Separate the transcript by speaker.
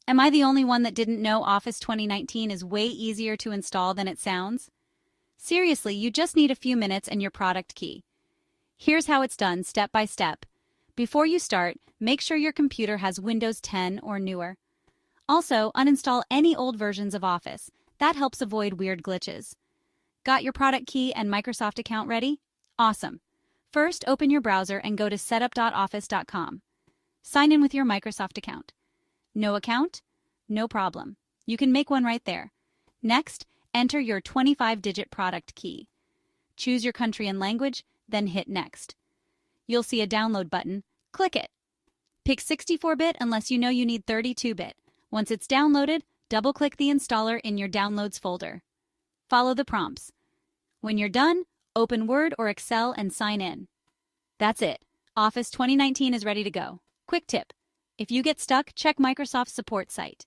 Speaker 1: Am I the only one that didn't know Office 2019 is way easier to install than it sounds? Seriously, you just need a few minutes and your product key. Here's how it's done step by step. Before you start, make sure your computer has Windows 10 or newer. Also, uninstall any old versions of Office. That helps avoid weird glitches. Got your product key and Microsoft account ready? Awesome. First, open your browser and go to setup.office.com. Sign in with your Microsoft account. No account? No problem. You can make one right there. Next, enter your 25-digit product key. Choose your country and language, then hit Next. You'll see a download button. Click it. Pick 64-bit unless you know you need 32-bit. Once it's downloaded, double-click the installer in your Downloads folder. Follow the prompts. When you're done, open Word or Excel and sign in. That's it. Office 2019 is ready to go. Quick tip: if you get stuck, check Microsoft's support site.